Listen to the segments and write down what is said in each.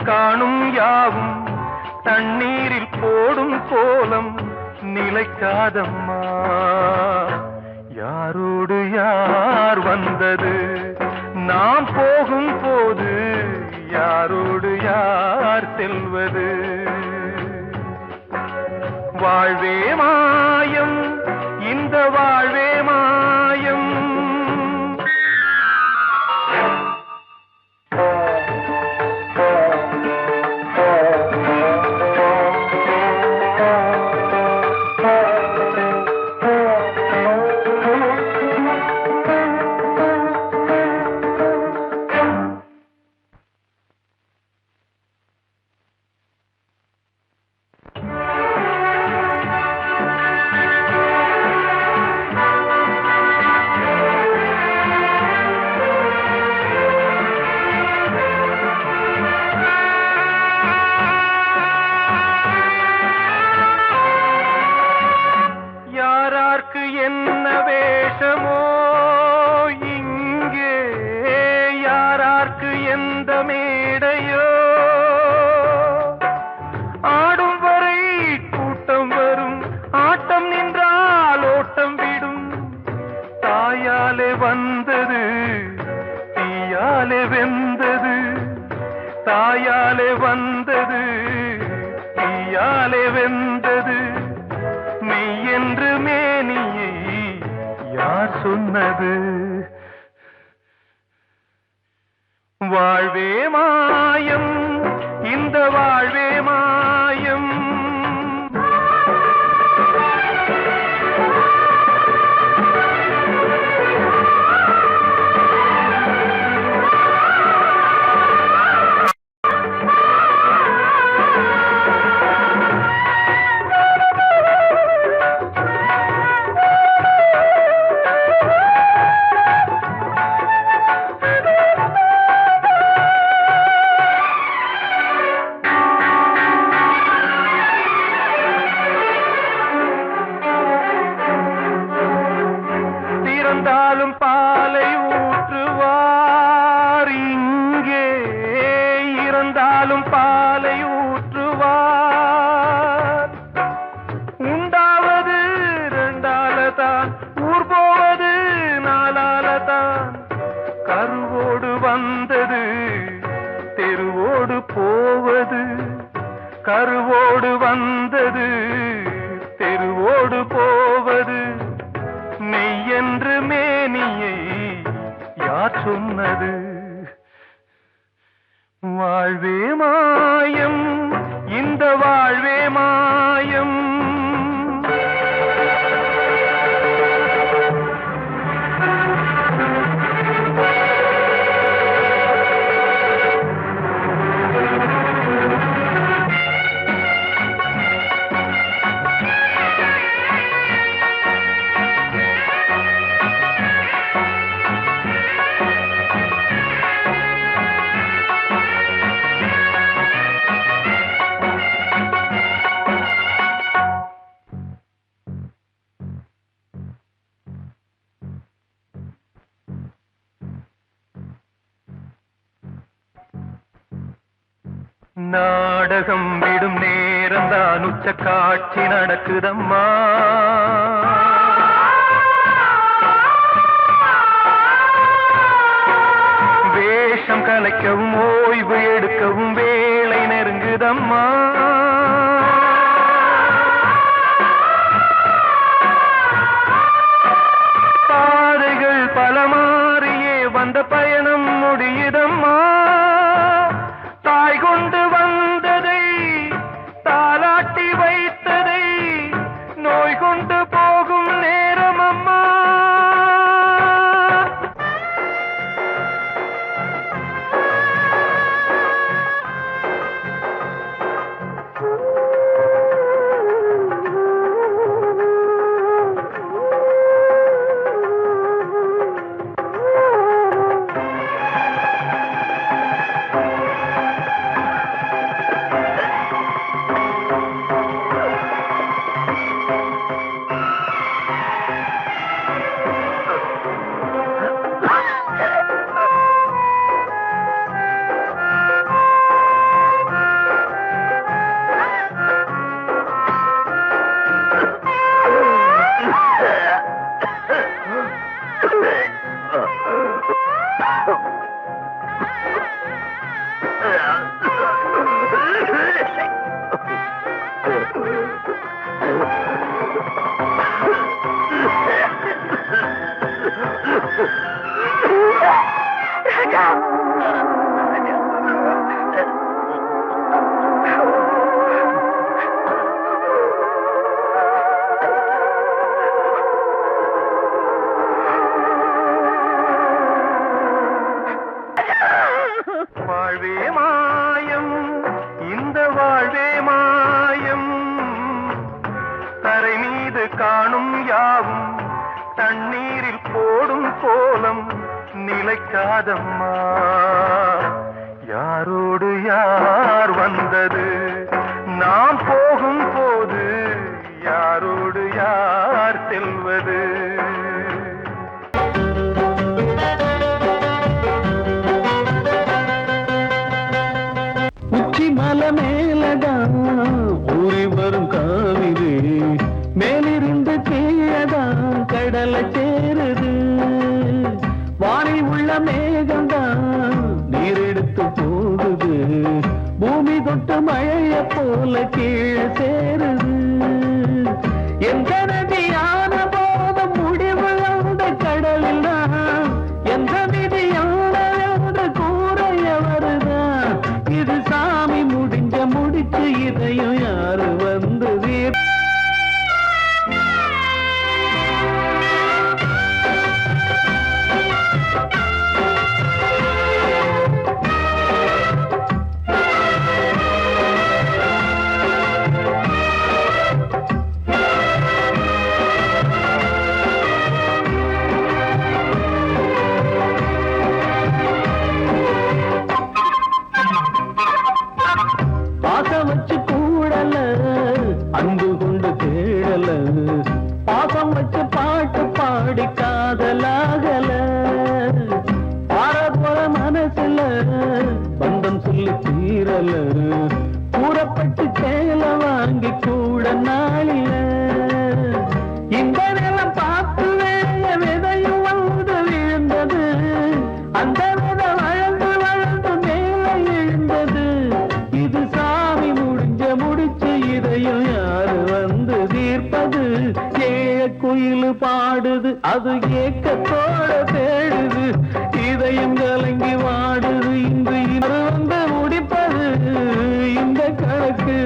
காணும் யாவும் தண்ணீரில் போடும் கோலம் நிலைக்காதம்மா. யாரோடு யார் வந்தது நாம் போகும் போது, யாரோடு யார் செல்வது? வாழ்வே மாயம், இந்த வாழ்வே மாயம். என்ன வேஷமோ இங்கே, யாரார்க்கு எந்த மேடையோ, ஆடும் வரை கூட்டம் வரும், ஆட்டம் நின்றால் ஓட்டம் விடும். தாயாலே வந்தது தீயாலே வெந்தது, தாயாலே வந்தது தீயாலே வெந்தது. மெய் என்று மேனியை யார் சொன்னது? வாழ்வே மாயம், இந்த வாழ்வே மாயம். இறந்தாலும் பாலை ஊற்றுவார் இங்கே, இறந்தாலும் பாலை ஊற்றுவார். உண்டாவது ரெண்டாலதான், ஊர் போவது நாலாலதான். கருவோடு வந்தது தெருவோடு போவது, கருவோடு வந்தது தெருவோடு போவது. மெய் என்று மேனியை யார் சொன்னது? வாழ்வே மாயம், இந்த வாழ்வே மாயம். நாடகம் விடும் நேரம்தான் உச்ச காட்சி நடக்குதம்மா. வேஷம் கலைக்கவும் ஓய்வு எடுக்கவும் வேளை நெருங்குதம்மா. பாதைகள் பல மாறியே வந்த பயணம் முடியுதம்மா. தாய் கொண்டு வந்ததை தாலாட்டி வைத்ததை நோய் கொண்டு போகும் நேரம் அம்மா. வாழ்வே மாயம், இந்த வாழ்வே மாயம், தரை மீது காணும் யாவும் தண்ணீரில் போடும் கோலம் நிலைக்காதம்மா. யாரோடு யார் வந்தது நாம் போகும் போது, யாரோடு யார் செல்வது? உச்சி மலை மேலதான் ஊறி வரும் காவிரி, மேலிருந்து கீழதான் கடலை சேருது. வானில் உள்ள மேகம்தான் நீர் எடுத்து போகுது, பூமி தொட்டு மழைய போல கீழே சேருது. எந்த நதியான போதும் முடிவு அந்த கடலில் தான், எந்த விதியான என்று கூறைய வருதான். இது சாமி முடிஞ்ச முடிச்சு, இதையும் யாரு வந்து பாசம் வச்சு கூடல, அன்பு கொண்டு தேடல, பாசம் வச்சு பாட்டு பாடி காதலாகல. பாரபோல மனசுல பந்தம் சொல்லி தீரல, கூறப்பட்டு சேல வாங்கி கூட நாளில. இந்த நிலம் பார்த்து வேய விதையும் வந்து விழுந்தது, அந்த விதை வளர்ந்து வளர்ந்து மேலே எழுந்தது. இது சாமி முடிஞ்ச முடிச்சு, இதையும் யாரு வந்து தீர்ப்பது? ஏழ குயில் பாடுது, அது ஏக்கத்தோட தேடுது, இதயம் கலங்கி வாடுது. இன்று இன்று வந்து முடிப்பது இந்த கணக்கு.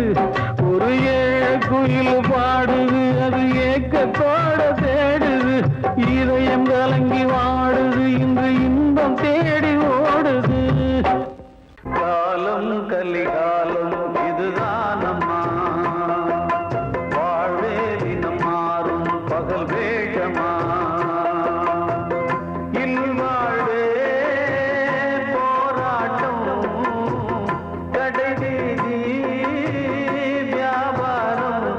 ஒரு ஏழ குயில் பாடுது, அது ஏக்கத்தோட தேடுது, இதயம் கலங்கி வாடுது. இன்று இன்பம் தேடி ஓடுது. காலம் கலிகாலம் இதுதானம்மா, வாழ்வே தினம் மாறும் பகல் வேகமா. இல்வாழ்வே போராட்டம், கடைவீதி வியாபாரம்,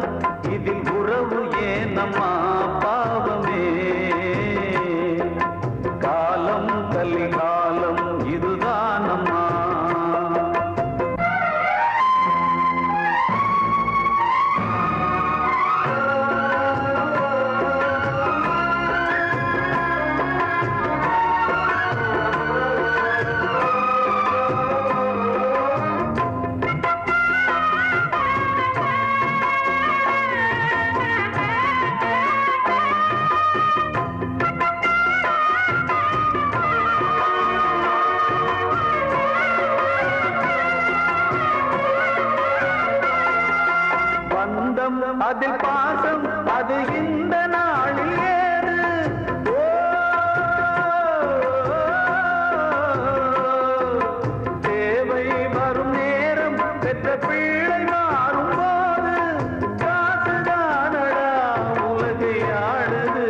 இதில் உறவு ஏனம்மா பாவமே. காலம் கலிகாலம் இதுதானம்மா. பந்தம் அதில் பாசம், அது இந்த நாளில் ஏறு. தேவை வரும் நேரம், பெற்ற பிள்ளை மாறும் போது, காசுதானடா உலகை ஆடுது.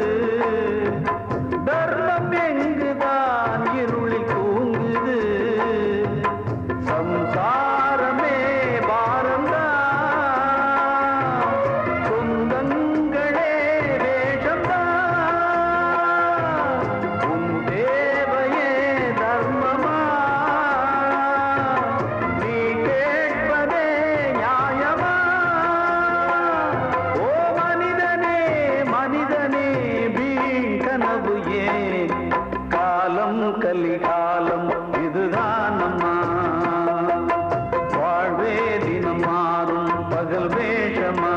தர்மம் எங்குதான் இருளில் தூங்குது, சம்சாரமே பாரம்தான். சொந்தங்களே வேஷ காலம் கலிகாலம் இதுதான் அம்மா. வாழ்வே தினம் மாறும் பகல் வேஷமா.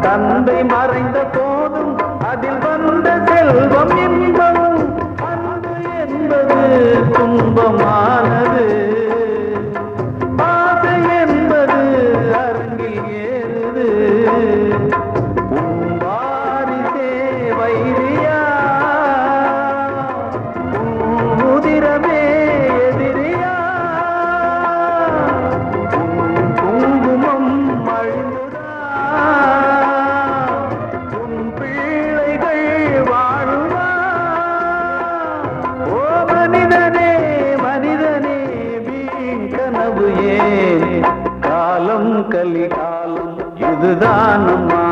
தந்தை மறைந்த போதும் அதில் வந்த செல்வம் இன்பம். அன்பு என்பது துன்பமானது, ஆசை என்பது அரங்கில் ஏறுது. உன் வாரிசே வைரியா, உதிரமே எதிரியா, உன் குங்குமம் அழிந்துதா, காலம் கலிகாலம் இதுதான் அம்மா.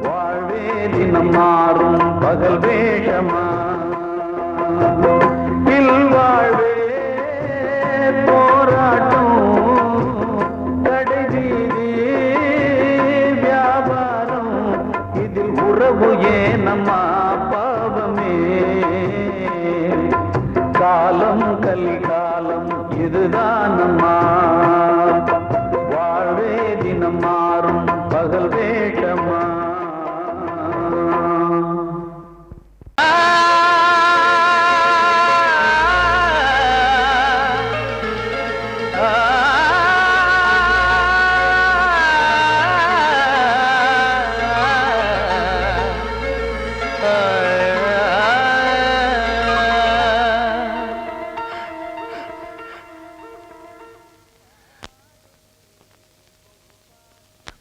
வாழ்வே தினம் மாறும் பகல் வேஷமா. வாழ்வே போராட்டம் கடைவீதி வியாபாரம். இதில் உறவு ஏனம்மா பாவமே. காலம் கலிகாலம் இதுதான் அம்மா. வாழ்வே தினம் மாறும் பகல் வேஷமா.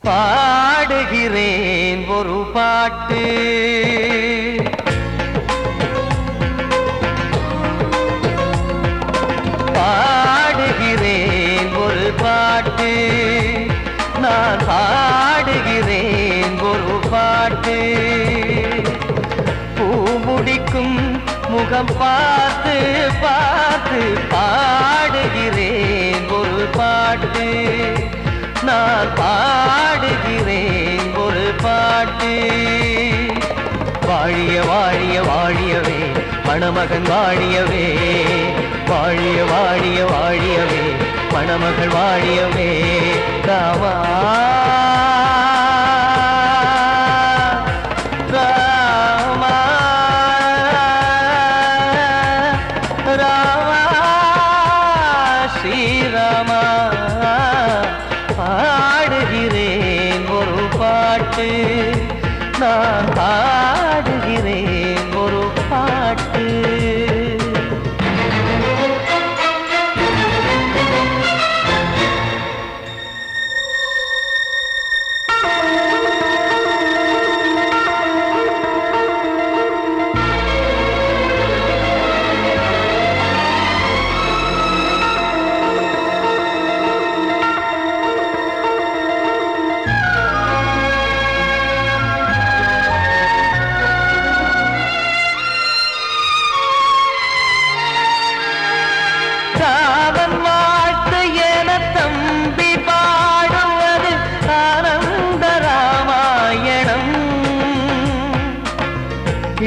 பாடுகிறேன் ஒரு பாட்டு, பாடுகிறேன் ஒரு பாட்டு, நான் பாடுகிறேன் ஒரு பாட்டு. பூ முடிக்கும் முகம் பார்த்து பார்த்து பாடுகிறேன் ஒரு பாட்டு, நான் பாடுகிறேன் ஒரு பாட்டு. வாழிய வாழிய வாழியவே மணமகன் வாழியவே, வாழிய வாழிய வாழியவே மணமகள் வாழியவே. ராமா ராமா ராமா ஸ்ரீராமா. பாடுகிறேன் ஒரு பாட்டு, நான் பாடுகிறேன் ஒரு பாட்டு.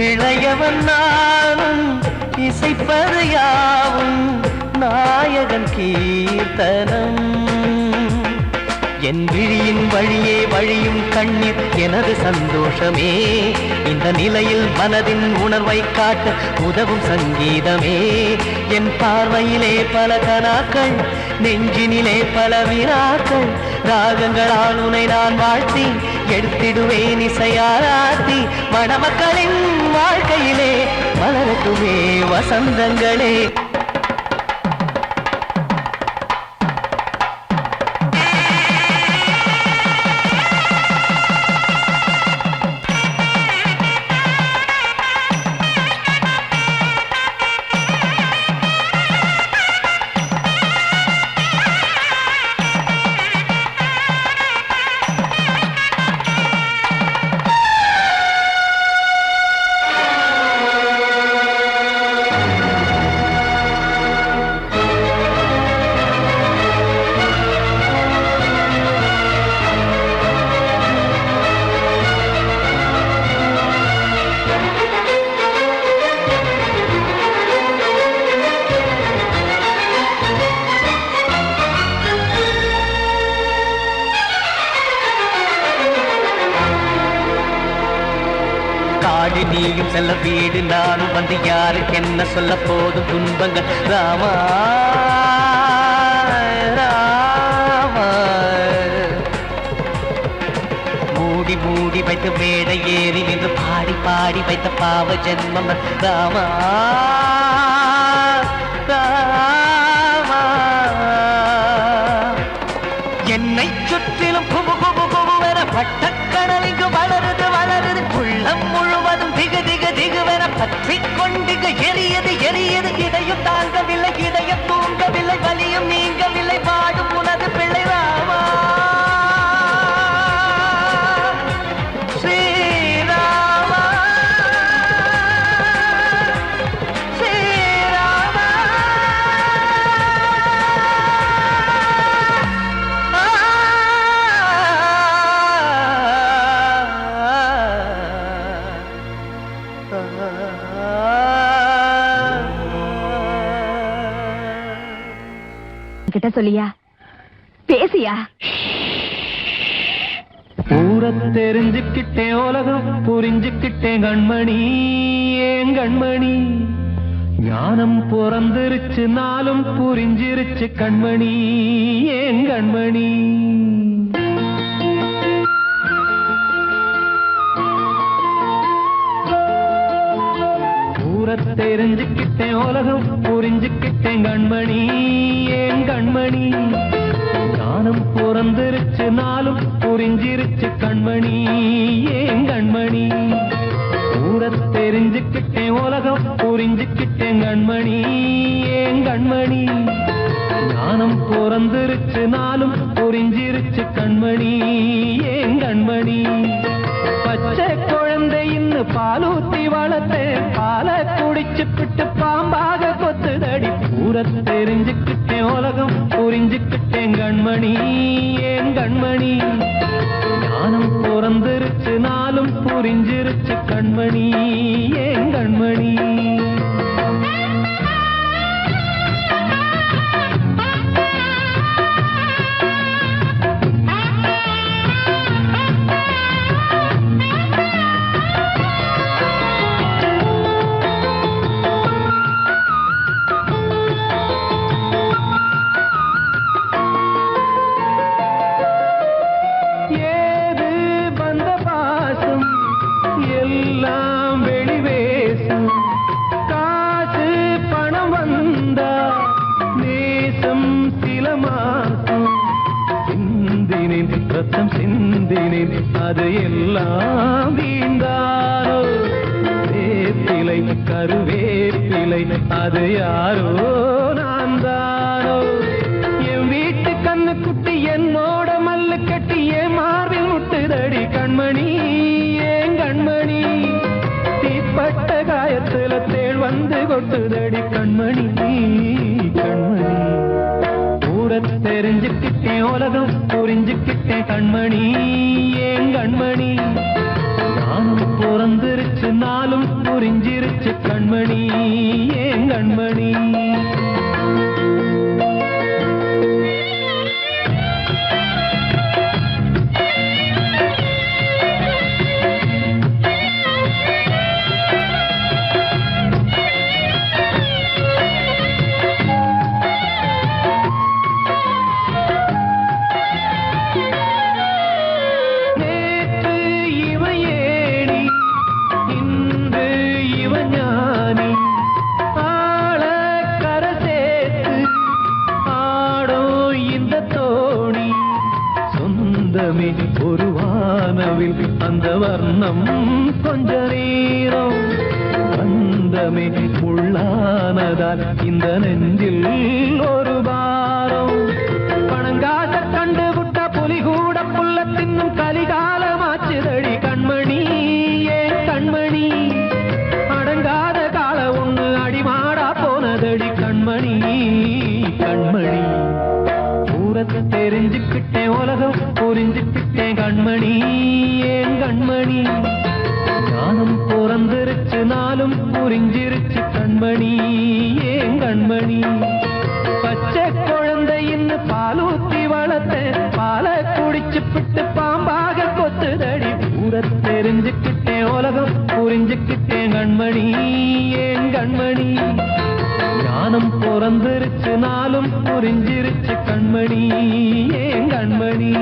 இளையவன் நானும் இசைப்பது யாவும் நாயகன் கீர்த்தனம். என் விழியின் வழியே வழியும் கண்ணீர் எனது சந்தோஷமே. இந்த நிலையில் மனதின் உணர்வை காட்ட உதவும் சங்கீதமே. என் பார்வையிலே பல கனாக்கள், நெஞ்சினிலே பல வினாக்கள். ராகங்களால் உனை நான் வாழ்த்தி எடுத்திடுவேன் இசையாராத்தி. மணமக்களின் வாழ்க்கையிலே மலரட்டுமே வசந்தங்களே. வாடி நீயும் செல்ல வீடு நானும் வந்து யாருக்கு என்ன சொல்ல போதும் துன்பங்கள் ராமா ராமா மூடி மூடி வைத்து மேடை ஏறி நின்று பாடி பாடி வைத்த பாவ ஜென்மம் ராமா ராமா என்னை சுற்றிலும் புபு புபு புபுவென பட்டக்கடல் இங்கு வளருது வளருது உள்ளம் முழுவதும் திகு திகு திகுவென பற்றி கொண்டிகு எரியது எரியது இதையும் தாங்கவில்லை இதையும் தூங்கவில்லை வலியும் நீங்கவில்லை வாடும் உனது பிள்ளை ராமா ஸ்ரீராமா ஸ்ரீராமா கிட்ட சொல்லியா பேசியா ஊரை தெரிஞ்சுக்கிட்டேன் உலகம் புரிஞ்சுக்கிட்டேன் கண்மணி ஏன் கண்மணி ஞானம் பிறந்திருச்சு நாளும் புரிஞ்சிருச்சு கண்மணி ஏன் கண்மணி ஊரை தெரிஞ்சுக்கிட்டேன் உலகம் புரிஞ்சுக்கிட்டேன் கண்மணி ஏன் கண்மணி ஞானம் பிறந்திருச்சு நாளும் புரிஞ்சிருச்சு கண்மணி ஏன் கண்மணி ஊரை தெரிஞ்சுக்கிட்டேன் உலகம் புரிஞ்சுக்கிட்டேன் கண்மணி ஏன் கண்மணி ஞானம் பிறந்திருச்சு நாளும் புரிஞ்சிருச்சு கண்மணி ஏன் கண்மணி பச்சை குழந்தை இன்னும் பாலூத்தி வளர்த்தேன் பாலை குடிச்சு பிட்டு பாம்பாக கொத்துதடி ஊரை தெரிஞ்சுக்கிட்டேன் உலகம் புரிஞ்சுக்கிட்டேன் கண்மணி ஏன் கண்மணி ஞானம் பிறந்திருச்சு நாளும் புரிஞ்சிருச்சு கண்மணி ஏன் கண்மணி அது எல்லாம் வீண்டாரோ வேப்பிலை கருவேப்பிலை அது யாரோ நான் தானோ என் வீட்டு கண்ணு குட்டி என்னோட மல்லு கட்டி என் மார்பில் முட்டுதடி கண்மணி ஏன் கண்மணி தீப்பட்ட காயத்துல தேள் வந்து கொட்டுதடி கண்மணி கண்மணி ஊரை தெரிஞ்சுக்கிட்டேன் உலகம் புரிஞ்சுக்கிட்டேன் கண்மணி ஏன் கண்மணி ஞானம் பிறந்திருச்சு நாளும் புரிஞ்சிருச்சு கண்மணி ஏன் கண்மணி ஒரு வானவில் அந்த வர்ணம் கொஞ்ச நேரம் வந்தமே உள்ளானதால் இந்த நெஞ்சில் ஒரு பாரம் பணங்காச கண்டு விட்ட புலி கூட புல்ல தின்னும் கலிகாலமாச்சுதடி கண்மணி ஏன் கண்மணி அடங்காத கால ஒண்ணு அடிமாடா போனதடி கண்மணி கண்மணி ஊரை தெரிஞ்சுக்கிட்டேன் உலகம் புரிஞ்சுக்கிட்டேன் கண்மணி ஏன் கண்மணி ஞானம் பிறந்திருச்சு நாளும் புரிஞ்சிருச்சு கண்மணி ஏன் கண்மணி பச்சை குழந்தை இன்னும் பாலூத்தி வளர்த்தேன் பாலை குடிச்சு பிட்டு பாம்பாக கொத்துதடி ஊரை தெரிஞ்சுக்கிட்டேன் உலகம் புரிஞ்சுக்கிட்டேன் கண்மணி ஏன் கண்மணி ஞானம் பிறந்திருச்சு நாளும் புரிஞ்சிருச்சு கண்மணி ஏன் கண்மணி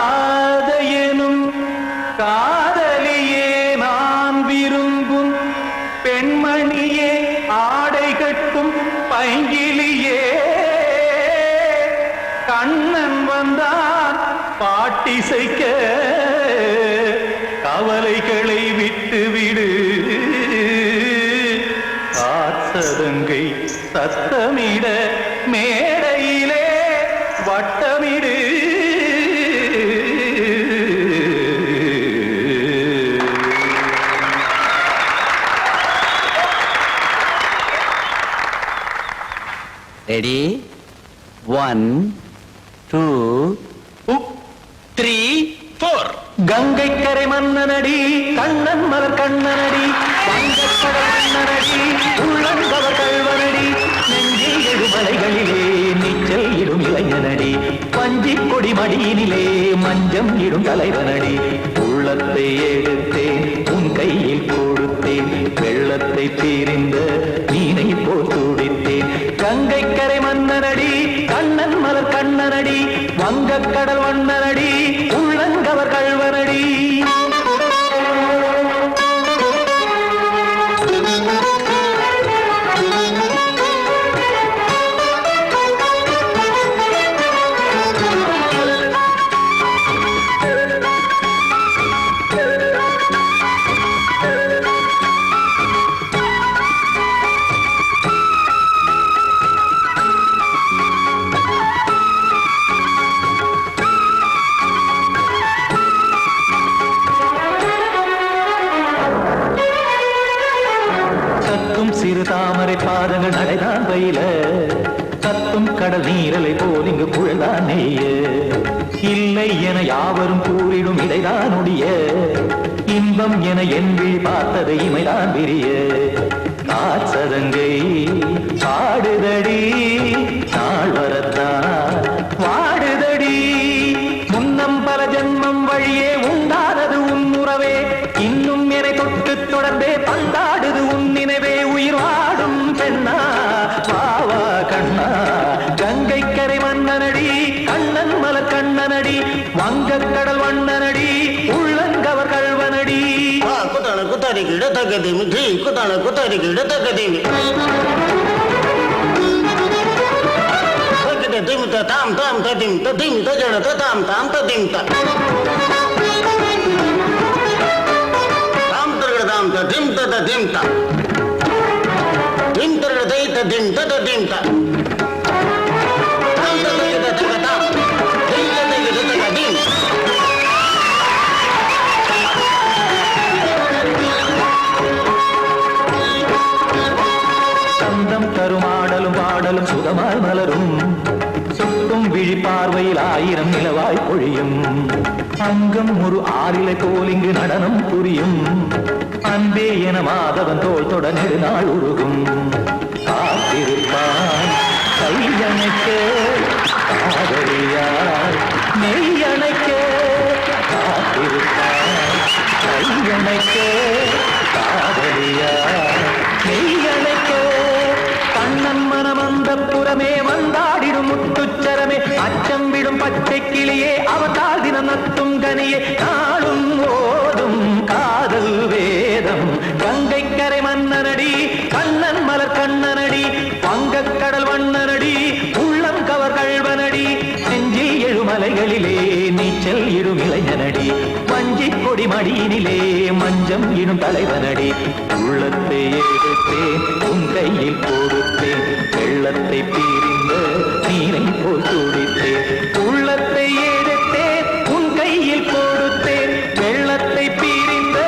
கண்மணியேராதையனும் காதலியே நான் விரும்பும் பெண்மணியே ஆடை கட்டும் பைங்கிலியே கண்ணன் வந்தான் பாட்டிசைக்க கவலைகளை விட்டுவிடு காத்ததங்கை சத்தமிட மேடையிலே வட்டமிடு ரெடி 1 2 3 4 கங்கை கரை மன்னனடி கண்ணன் மலர் கண்ணனடி வங்கக்கடல் மன்னனடி உள்ளங்கவர் கல்வனடி நெஞ்சில் எழுமலைகளிலே நீச்சல் இடும் இளைஞனடி பஞ்சி கொடி மடியினிலே மஞ்சம் இடும் தலைவனடி உள்ளத்தை எடுத்தேன் உன் கையில் கொடுத்தேன் வெள்ளத்தை தீரிந்த மீனை போல் துடித்தேன் கங்கை கரை மன்னனடி கண்ணன் மலர் கண்ணனடி வங்கக்கடல் வண்ணனடி உள்ளங்கவர் கல்வனடி சிறு தாமரை பாதங்கள் நடைதான் பயில கத்தும் கடல் நீரலை போல் இங்கு குழல்தான் நெய்ய இல்லை என யாவரும் கூறிடும் இடைதான் உடைய இன்பம் என என்பி பார்த்தது இமைதான் விரிய காற்சதங்கை பாடுதடி நாள் வரத்தான் வாடுதடி முன்னம் பல ஜென்மம் வழியே உண்டானது உன் உறவே இன்னும் என்னை தொட்டு தொடர்ந்தே பந்தாடுது உன் நினைவே உயிர் வாடும் பெண்ணா பாவா கண்ணா கங்கை கரை மன்னனடி கண்ணன் மலர் கண்ணனடி வங்கக்கடல் வண்ணனடி உள்ளங்கவர் கல்வனடி குத்தாரி கிட தகதிமி ஜி குத்தாரி கிட தகதிமி திம் தாம் தாம் ததிம் ததிம் தஜன தாம் தாம் ததிம் தாம் தரகட தாம் ததிம் ததிம் தாம் திம் தரகட தை ததிம் ததிம் தாம் தாம் தரகட தகதாம் திம் தரகட தகதிம் சந்தம் கருமாடலும் பாடலும் சுகமாய் மலரும் சுட்டும் விழி பார்வையில் ஆயிரம் நிலவாய் பொழியும் அங்கம் ஒரு ஆறிலை போல் இங்கு நடனம் புரியும் அன்பே என மாதவன் தோள் தொட நெடுநாள் உருகும் காத்திருப்பான் கையணைக்க காதலியார் மெய்யணைக்க காத்திருப்பான் கையணைக்க காதலியார் மெய்யணைக்க கண்ணன் மனம் அந்த புறமே வந்தாடிடும் முத்துச்சரமே அச்சம் விடும் பச்சை கிளியே அவதால் தினம் நத்தும் கனியே நாளும் ஓதும் காதல் வேதம் கங்கை கரை மன்னனடி கண்ணன் மலர் கண்ணனடி வங்கக்கடல் வண்ணனடி உள்ளம் கவர் கல்வனடி நெஞ்சில் எழுமலைகளிலே நீச்சல் இடும் இளைஞனடி வஞ்சி கொடி மடியினிலே மஞ்சம் இடும் தலைவனடி உள்ளத்தை எடுத்தேன் உன் கையில் கொடுத்தேன் வெள்ளத்தை பீரிந்த நீரை போல் துடித்தேன் உள்ளத்தை எடுத்தேன் உன் கையில் கொடுத்தேன் வெள்ளத்தை பீரிந்த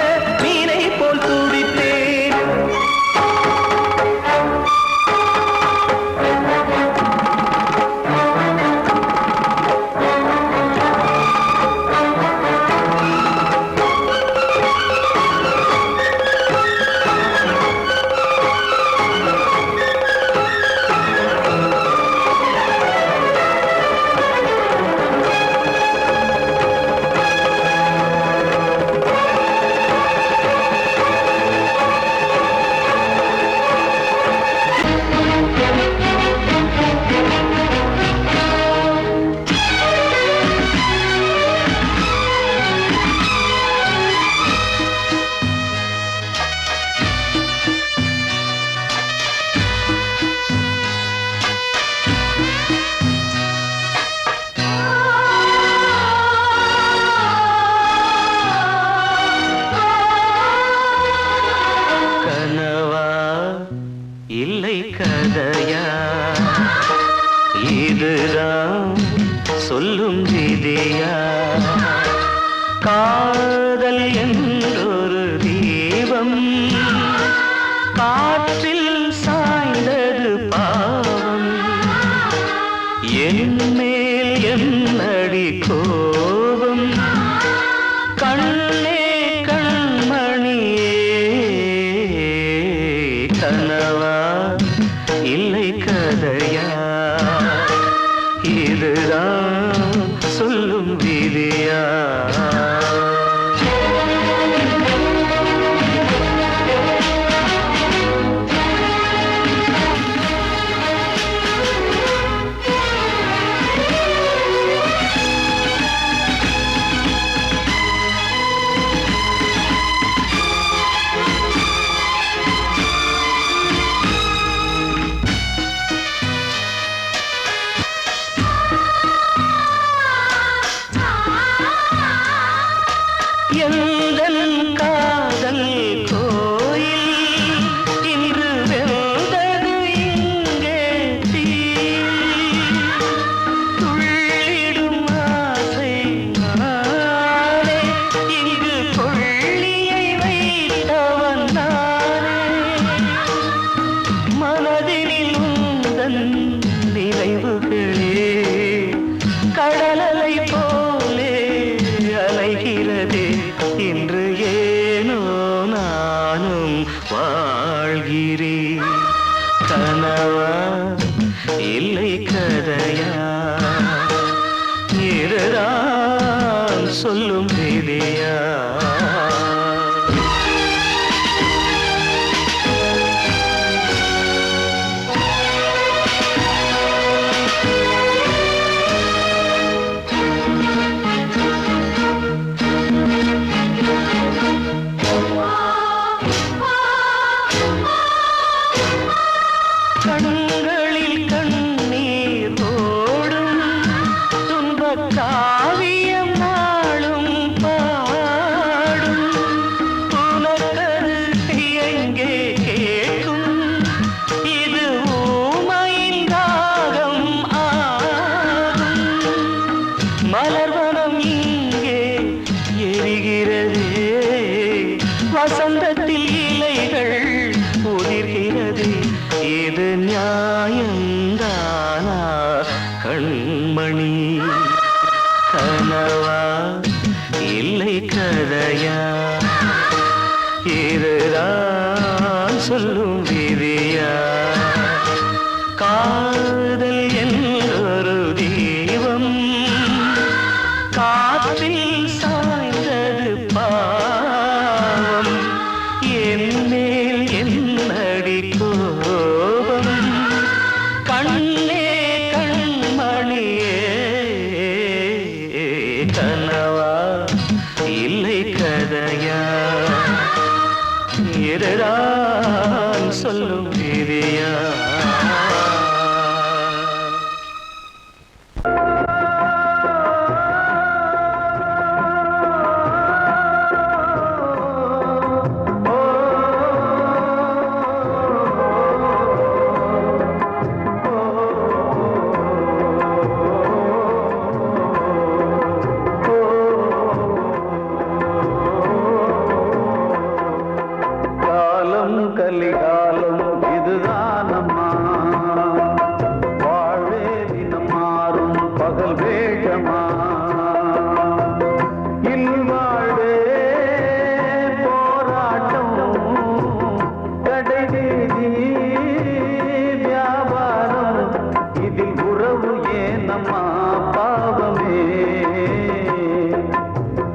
நீரை போல் துடித்தேன் இல்லை கதையா இதுதான் சொல்லும் விதியா காதல் என்றொரு தீபம் காற்றில் சாய்ந்தது பாவம் எந்தன் காதல் கோயில் இன்று வெந்தது இங்கே தீ துள்ளிடும் ஆசை நானே இங்கு கொள்ளியை வைத்தவன் நானே மனதினில் உந்தன் நினைவுகளே கடலலை போலே அலைகிறதே இன்று ஏனோ நானும் வாழ்கிறேன் கனவா இல்லை கதையா இதுதான் சொல்லும் விதியா கண்களில் கண்ணீர் ஓடும் துன்பக் காவியம் நாளும் பாடும் உனக்கது எங்கே கேட்கும் இது ஊமையின் தாகம் ஆகும் மலர்வனம் இங்கே எரிகிறதே வசந்தத்தில் இலைகள் உதிர்கிறது இது நியாயந்தானா கண்மணி கனவா இல்லை கதையா இதுதான் சொல்லும் விதியா காதல் என்றொரு தீபம் காற்றில் சாய்ந்தது பாவம் என்னேல் என்னடி கோபம் கண்ணே கண்மணியே கனவா இல்லை கதையா இதுதான் சொல்லும் விதியா காலம் கலிகாலம் இதுதானம்மா வாழ்வே தினம் மாறும் பகல் வேகமா இல்வாழ்வே போராட்டம் கடைவீதி வியாபாரம் இதில் உறவு ஏனம்மா பாவமே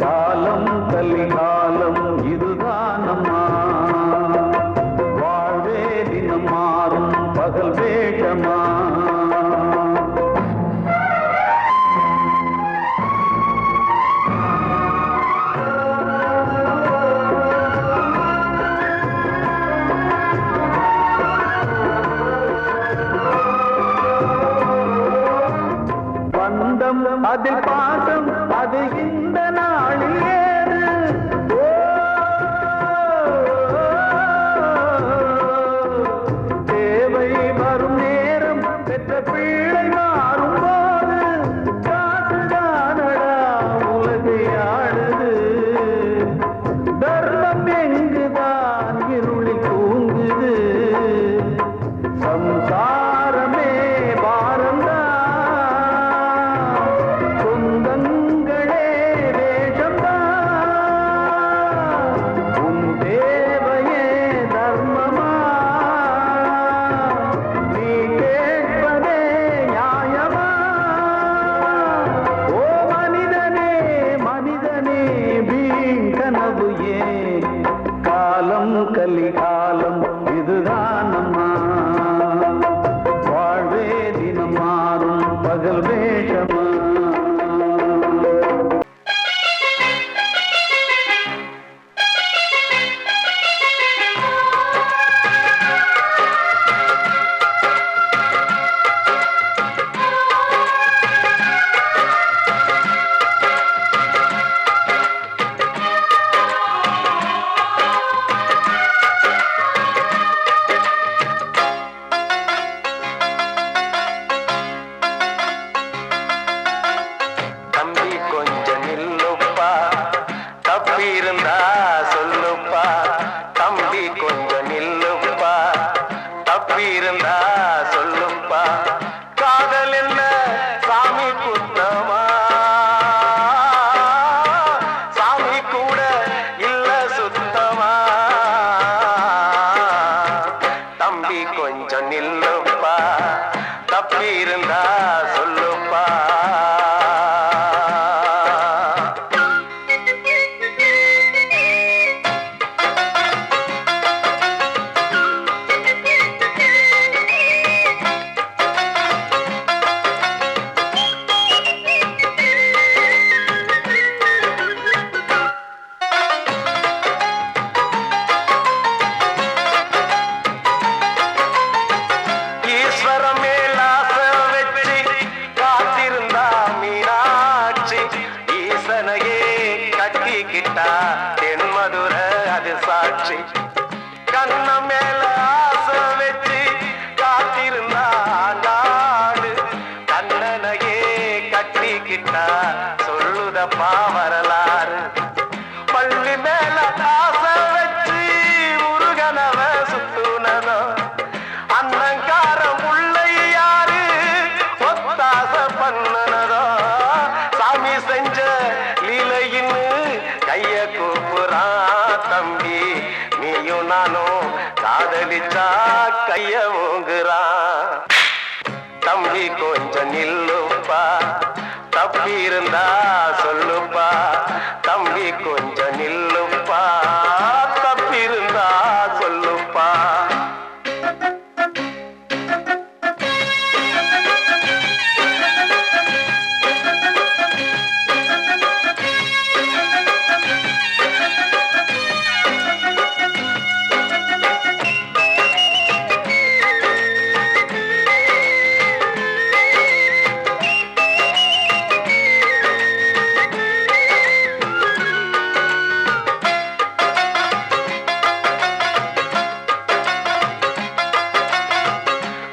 காலம் கலிகாலம் இதுதானம்மா வாழ்வே தினம் மாறும் பகல் வேகமா பந்தம் அதில் பாசம் அது இந்த நாளில் ஏது தேவை வரும் நேரம் பெற்ற பிள்ளை மாறும் போது காசுதானடா உலகை ஆடுது தர்மம் எங்குதான் இருளில் தூங்குது சம்சாரமே பாரம்தான் சொந்தங்களே வேஷம்தான் சொல்லிக்கிட்டா சொல்லுதப்பா வரலாறு பள்ளி மேல ஆசை வச்சு முருகனவ சுத்துனதோ அண்ணங்கார முல்லை யாரு ஒத்தாச பண்ணுனதோ சாமி செஞ்ச லீலையின்னு கைய கூப்புறான் தம்பி நீயும் நானும் காதலிச்சா கைய ஓங்குறான் தம்பி கொஞ்சம் நில்லுப்பா தப்பி இருந்தா சொல்லுப்பா தம்பி கொஞ்சம் நில்லுப்பா தப்பி இருந்தா சொல்லுப்பா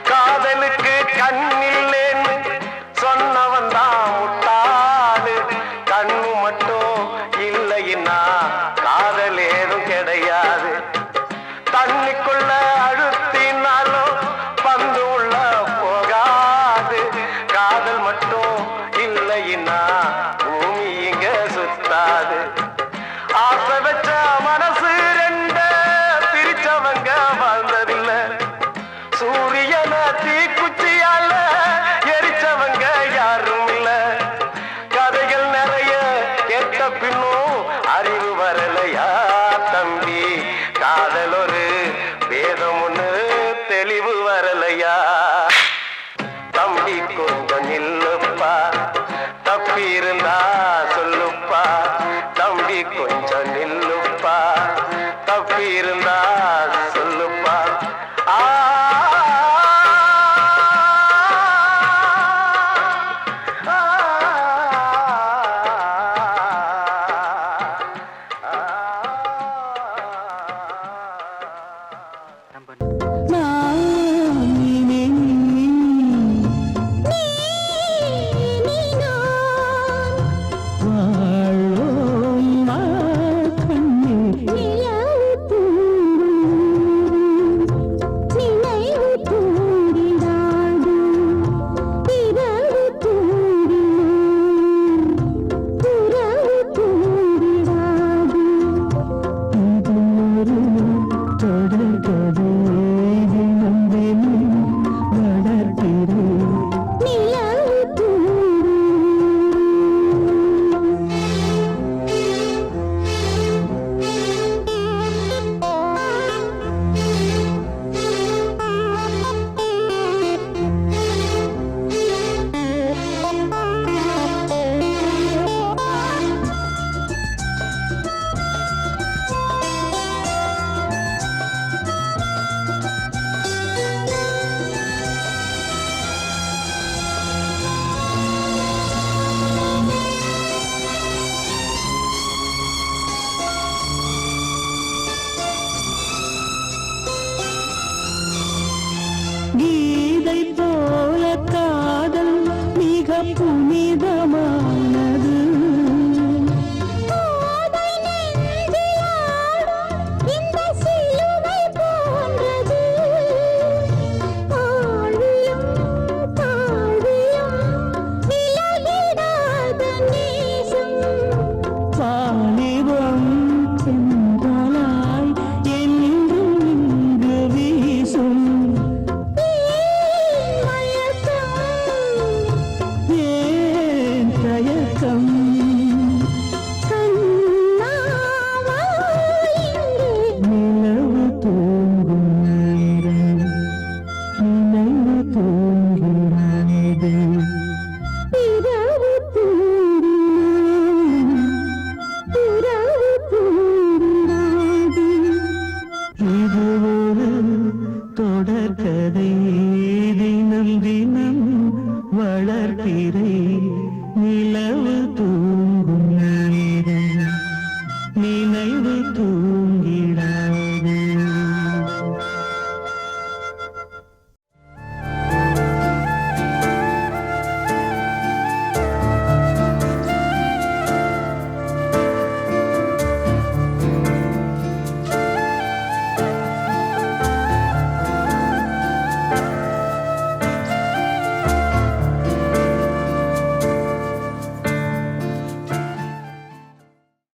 காதலுக்கு கண்ணில்லேன்னு சொன்னவன் தான் முட்டாளு கண்ணு மட்டும் இல்லைன்னா காதல் ஏதும் கிடையாது தண்ணிக்குள்ள அழுத்தினாலும் பந்து உள்ள போகாது காதல் மட்டும் இல்லைன்னா பூமி இங்க சுத்தாது ஆசை வச்ச மனசு ரெண்ட பிரிச்சவங்க வாழ்ந்ததில்லை சூரியன தீக்குச்சியால எரிச்சவங்க யாரும் இல்ல கதைகள் நிறைய கேட்ட பின்னோ